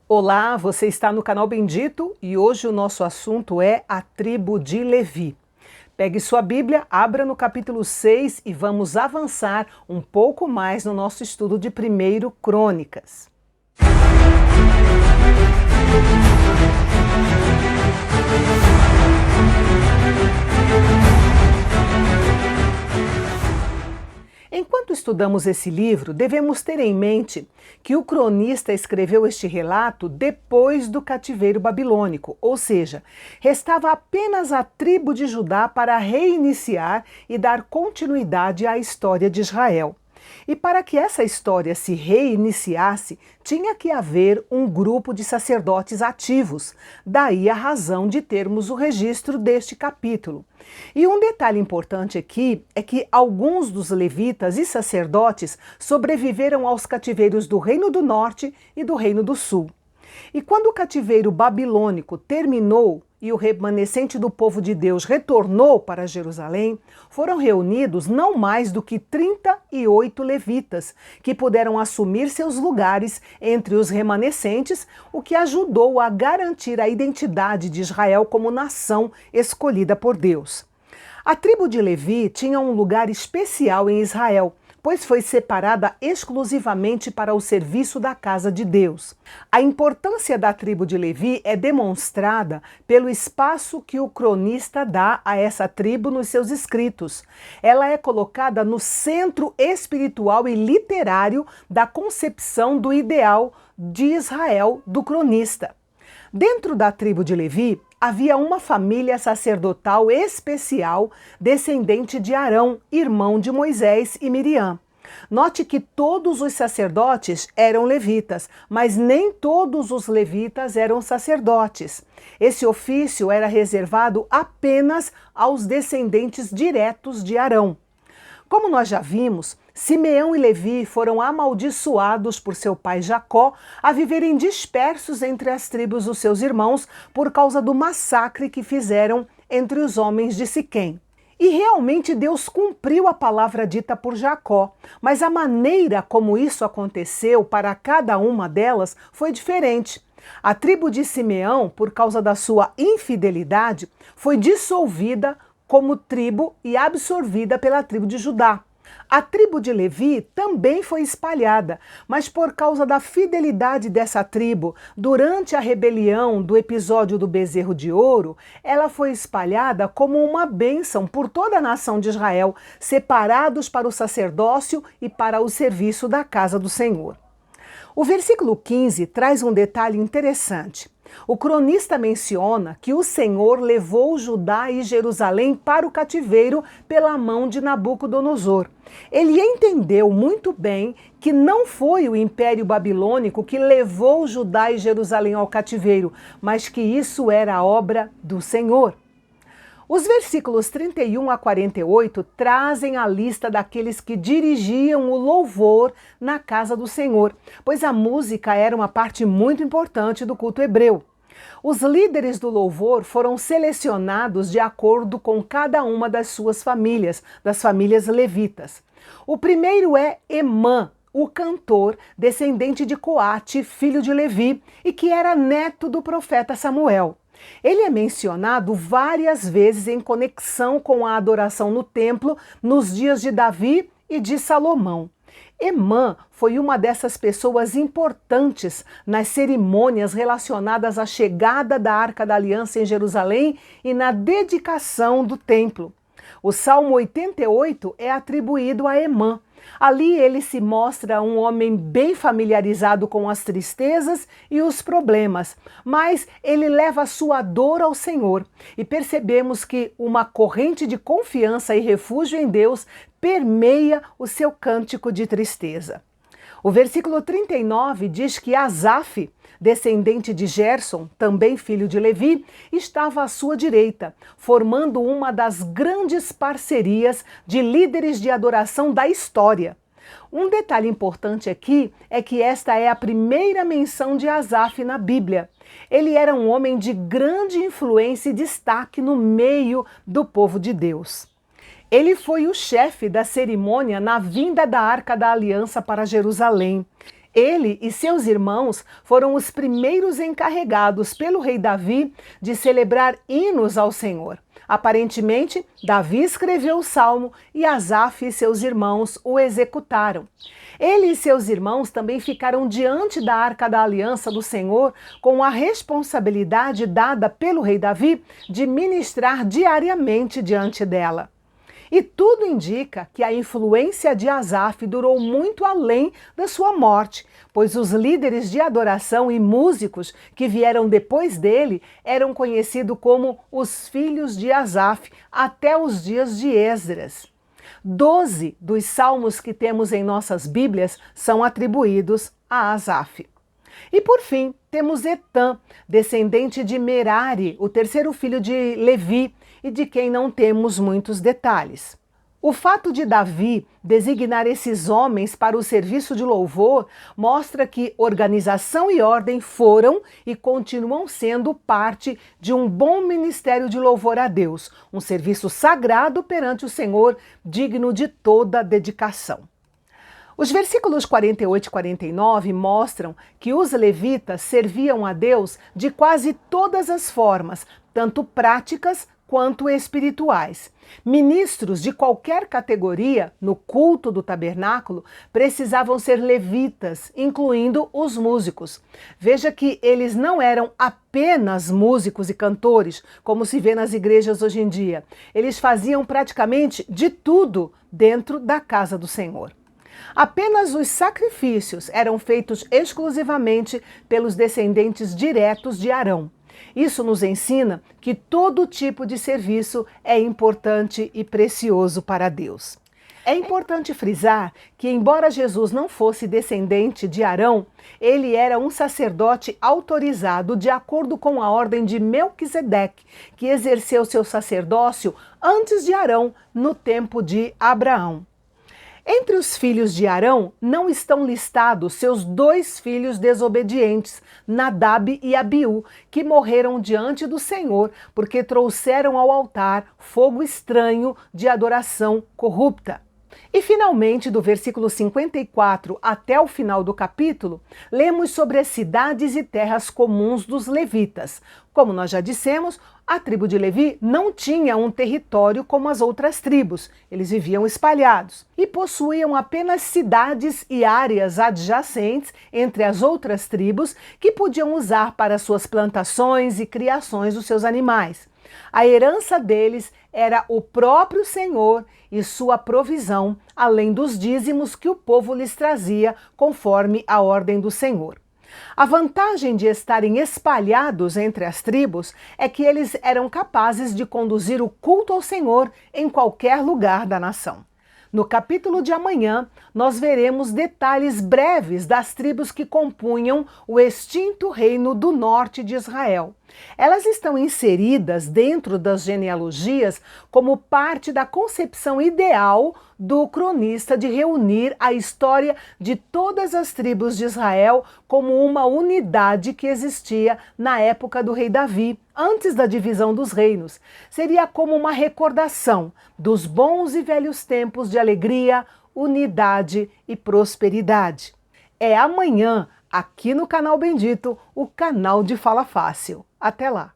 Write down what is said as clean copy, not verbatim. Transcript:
Olá, você está no canal Bendito e hoje o nosso assunto é a tribo de Levi. Pegue sua Bíblia, abra no capítulo 6 e vamos avançar um pouco mais no nosso estudo de 1 Crônicas. Enquanto estudamos esse livro, devemos ter em mente que o cronista escreveu este relato depois do cativeiro babilônico, ou seja, restava apenas a tribo de Judá para reiniciar e dar continuidade à história de Israel. E para que essa história se reiniciasse, tinha que haver um grupo de sacerdotes ativos, daí a razão de termos o registro deste capítulo. E um detalhe importante aqui é que alguns dos levitas e sacerdotes sobreviveram aos cativeiros do Reino do Norte e do Reino do Sul. E quando o cativeiro babilônico terminou e o remanescente do povo de Deus retornou para Jerusalém, foram reunidos não mais do que 38 levitas, que puderam assumir seus lugares entre os remanescentes, o que ajudou a garantir a identidade de Israel como nação escolhida por Deus. A tribo de Levi tinha um lugar especial em Israel, pois foi separada exclusivamente para o serviço da casa de Deus. A importância da tribo de Levi é demonstrada pelo espaço que o cronista dá a essa tribo nos seus escritos. Ela é colocada no centro espiritual e literário da concepção do ideal de Israel do cronista. Dentro da tribo de Levi, havia uma família sacerdotal especial, descendente de Arão, irmão de Moisés e Miriam. Note que todos os sacerdotes eram levitas, mas nem todos os levitas eram sacerdotes. Esse ofício era reservado apenas aos descendentes diretos de Arão. Como nós já vimos, Simeão e Levi foram amaldiçoados por seu pai Jacó a viverem dispersos entre as tribos dos seus irmãos por causa do massacre que fizeram entre os homens de Siquém. E realmente Deus cumpriu a palavra dita por Jacó, mas a maneira como isso aconteceu para cada uma delas foi diferente. A tribo de Simeão, por causa da sua infidelidade, foi dissolvida como tribo e absorvida pela tribo de Judá. A tribo de Levi também foi espalhada, mas por causa da fidelidade dessa tribo, durante a rebelião do episódio do bezerro de ouro, ela foi espalhada como uma bênção por toda a nação de Israel, separados para o sacerdócio e para o serviço da casa do Senhor. O versículo 15 traz um detalhe interessante. O cronista menciona que o Senhor levou Judá e Jerusalém para o cativeiro pela mão de Nabucodonosor. Ele entendeu muito bem que não foi o Império Babilônico que levou Judá e Jerusalém ao cativeiro, mas que isso era obra do Senhor. Os versículos 31 a 48 trazem a lista daqueles que dirigiam o louvor na casa do Senhor, pois a música era uma parte muito importante do culto hebreu. Os líderes do louvor foram selecionados de acordo com cada uma das suas famílias, das famílias levitas. O primeiro é Emã, o cantor, descendente de Coate, filho de Levi, e que era neto do profeta Samuel. Ele é mencionado várias vezes em conexão com a adoração no templo nos dias de Davi e de Salomão. Emã foi uma dessas pessoas importantes nas cerimônias relacionadas à chegada da Arca da Aliança em Jerusalém e na dedicação do templo. O Salmo 88 é atribuído a Emã. Ali ele se mostra um homem bem familiarizado com as tristezas e os problemas, mas ele leva a sua dor ao Senhor e percebemos que uma corrente de confiança e refúgio em Deus permeia o seu cântico de tristeza. O versículo 39 diz que Asaf, descendente de Gerson, também filho de Levi, estava à sua direita, formando uma das grandes parcerias de líderes de adoração da história. Um detalhe importante aqui é que esta é a primeira menção de Asaf na Bíblia. Ele era um homem de grande influência e destaque no meio do povo de Deus. Ele foi o chefe da cerimônia na vinda da Arca da Aliança para Jerusalém. Ele e seus irmãos foram os primeiros encarregados pelo rei Davi de celebrar hinos ao Senhor. Aparentemente, Davi escreveu o salmo e Asaf e seus irmãos o executaram. Ele e seus irmãos também ficaram diante da Arca da Aliança do Senhor com a responsabilidade dada pelo rei Davi de ministrar diariamente diante dela. E tudo indica que a influência de Asaf durou muito além da sua morte, pois os líderes de adoração e músicos que vieram depois dele eram conhecidos como os filhos de Asaf até os dias de Esdras. 12 dos salmos que temos em nossas Bíblias são atribuídos a Asaf. E por fim, temos Etã, descendente de Merari, o terceiro filho de Levi, e de quem não temos muitos detalhes. O fato de Davi designar esses homens para o serviço de louvor mostra que organização e ordem foram e continuam sendo parte de um bom ministério de louvor a Deus, um serviço sagrado perante o Senhor, digno de toda dedicação. Os versículos 48 e 49 mostram que os levitas serviam a Deus de quase todas as formas, tanto práticas quanto espirituais. Ministros de qualquer categoria no culto do tabernáculo precisavam ser levitas, incluindo os músicos. Veja que eles não eram apenas músicos e cantores, como se vê nas igrejas hoje em dia. Eles faziam praticamente de tudo dentro da casa do Senhor. Apenas os sacrifícios eram feitos exclusivamente pelos descendentes diretos de Arão. Isso nos ensina que todo tipo de serviço é importante e precioso para Deus. É importante frisar que, embora Jesus não fosse descendente de Arão, ele era um sacerdote autorizado de acordo com a ordem de Melquisedeque, que exerceu seu sacerdócio antes de Arão, no tempo de Abraão. Entre os filhos de Arão não estão listados seus 2 filhos desobedientes, Nadab e Abiú, que morreram diante do Senhor porque trouxeram ao altar fogo estranho de adoração corrupta. E finalmente, do versículo 54 até o final do capítulo, lemos sobre as cidades e terras comuns dos levitas. Como nós já dissemos, a tribo de Levi não tinha um território como as outras tribos, eles viviam espalhados e possuíam apenas cidades e áreas adjacentes entre as outras tribos que podiam usar para suas plantações e criações dos seus animais. A herança deles era o próprio Senhor e sua provisão, além dos dízimos que o povo lhes trazia conforme a ordem do Senhor. A vantagem de estarem espalhados entre as tribos é que eles eram capazes de conduzir o culto ao Senhor em qualquer lugar da nação. No capítulo de amanhã, nós veremos detalhes breves das tribos que compunham o extinto reino do norte de Israel. Elas estão inseridas dentro das genealogias como parte da concepção ideal do cronista de reunir a história de todas as tribos de Israel como uma unidade que existia na época do rei Davi, antes da divisão dos reinos. Seria como uma recordação dos bons e velhos tempos de alegria, unidade e prosperidade. É amanhã, aqui no Canal Bendito, o canal de Fala Fácil. Até lá!